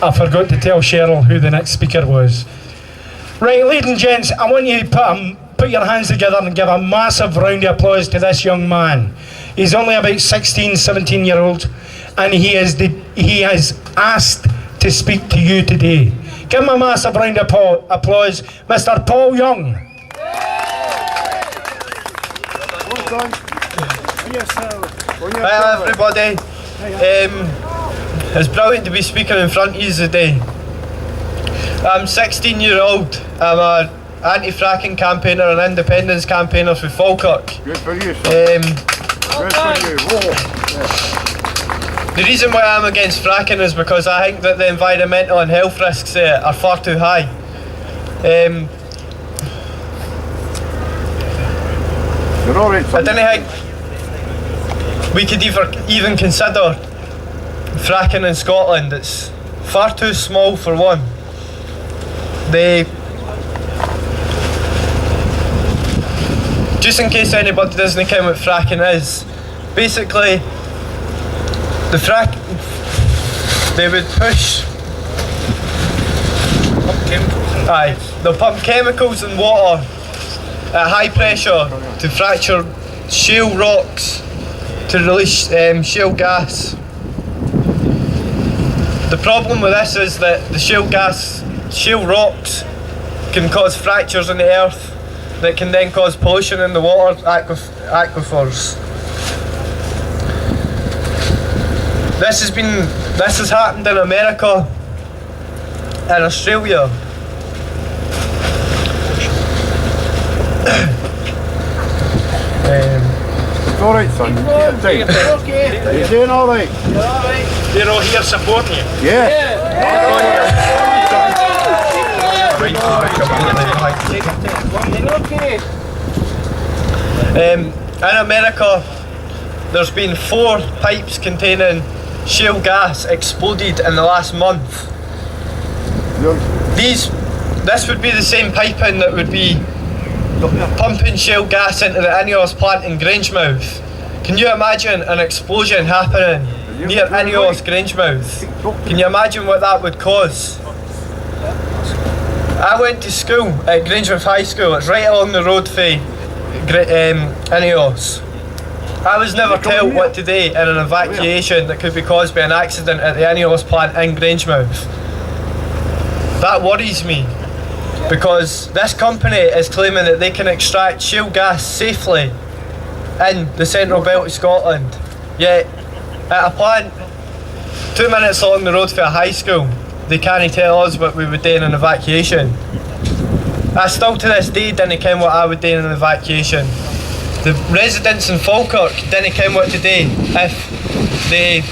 I forgot to tell Cheryl who the next speaker was. Right, ladies and gents, I want you to put your hands together and give a massive round of applause to this young man. He's only about 16, 17 year old, and he has asked to speak to you today. Give him a massive round of applause, Mr. Paul Young. Hi everybody. It's brilliant to be speaking in front of you today. I'm 16-year-old. I'm an anti-fracking campaigner and independence campaigner for Falkirk. Good for you, son. Good for you. The reason why I'm against fracking is because I think that the environmental and health risks are far too high. You're all right, son. I didn't think we could even consider fracking in Scotland. It's far too small for one. Just in case anybody doesn't know what fracking is, basically they would push they'll pump chemicals in water at high pressure to fracture shale rocks to release shale gas. The problem with this is that the shale rocks can cause fractures in the earth that can then cause pollution in the water aquifers. This has happened in America and Australia. It's all right, son. Take your time. Okay. You're doing all right. You're all right. They're all here supporting you. Yeah. In America, there's been 4 pipes containing shale gas exploded in the last month. This would be the same piping that would be pumping shale gas into the Ineos plant in Grangemouth. Can you imagine an explosion happening near Ineos Grangemouth? Can you imagine what that would cause? I went to school at Grangemouth High School. It's right along the road for Ineos. I was never told what to do in an evacuation that could be caused by an accident at the Ineos plant in Grangemouth. That worries me, because this company is claiming that they can extract shale gas safely in the central belt of Scotland. Yet, at a plant 2 minutes along the road for a high school, they can't tell us what we would do in an evacuation. I still to this day didn't care what I would do in an evacuation. The residents in Falkirk didn't care what to do if the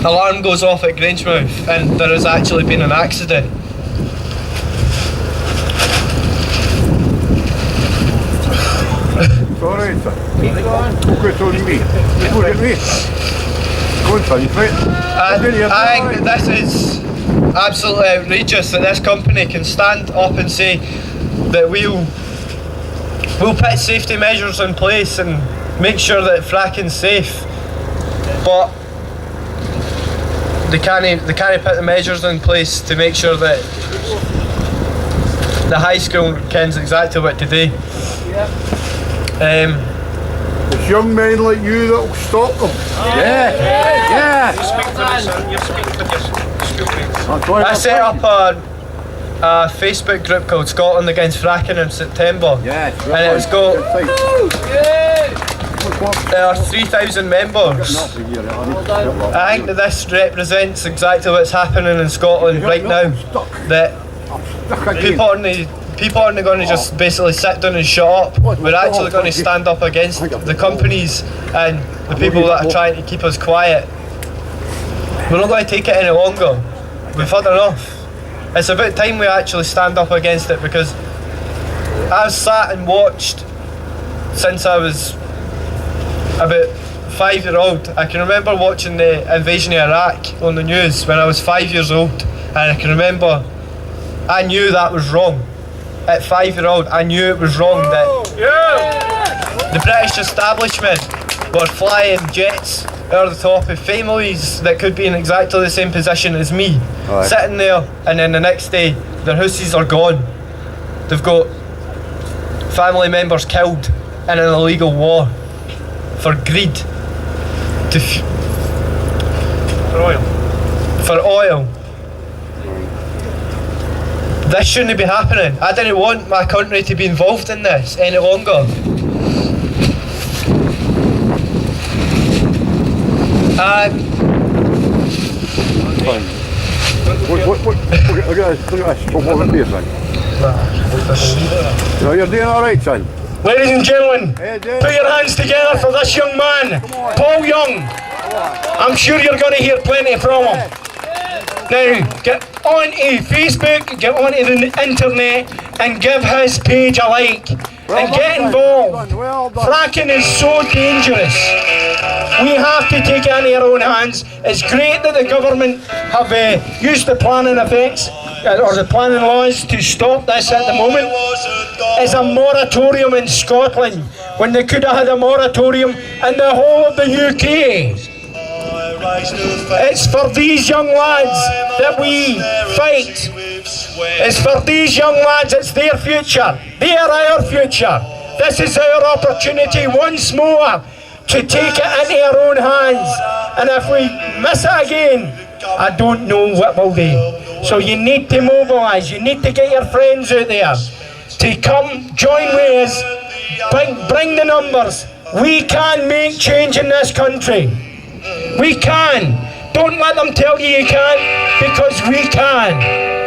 alarm goes off at Grangemouth and there has actually been an accident. It's all right, son. Focus on me. Look at me. Go on, son. I think that this is absolutely outrageous that this company can stand up and say that we'll put safety measures in place and make sure that fracking's safe, but they can't put the measures in place to make sure that the high school kens exactly what to do. It's young men like you that'll stop them. Yeah. You speak for your school mates. I set up a Facebook group called Scotland Against Fracking in September, and it's got there are 3,000 members. I think that this represents exactly what's happening in Scotland right now. That people aren't going to just basically sit down and shut up. We're actually going to stand up against the companies and the people that are trying to keep us quiet. We're not going to take it any longer. We've had enough. It's about time we actually stand up against it, because I've sat and watched since I was about 5-year-old. I can remember watching the invasion of Iraq on the news when I was 5 years old, and I can remember I knew that was wrong. At 5-year-old, I knew it was wrong that the British establishment were flying jets over the top of families that could be in exactly the same position as me, sitting there, and then the next day their houses are gone. They've got family members killed in an illegal war for greed, for oil. This shouldn't be happening. I didn't want my country to be involved in this any longer. Look at this trouble with beer, son. No, you're doing alright, son. Ladies and gentlemen, put your hands together for this young man, Paul Young. I'm sure you're going to hear plenty from him. Now, get onto Facebook, get onto the internet, and give his page a like. And get involved. Fracking is so dangerous. We have to take it into our own hands. It's great that the government have used the planning effects or the planning laws to stop this at the moment. It's a moratorium in Scotland when they could have had a moratorium in the whole of the UK. It's for these young lads that we fight. It's for these young lads, it's their future. They are our future. This is our opportunity once more to take it into our own hands. And if we miss it again, I don't know what we'll do. So you need to mobilise, you need to get your friends out there to come join with us, bring the numbers. We can make change in this country. We can. Don't let them tell you you can't, because we can.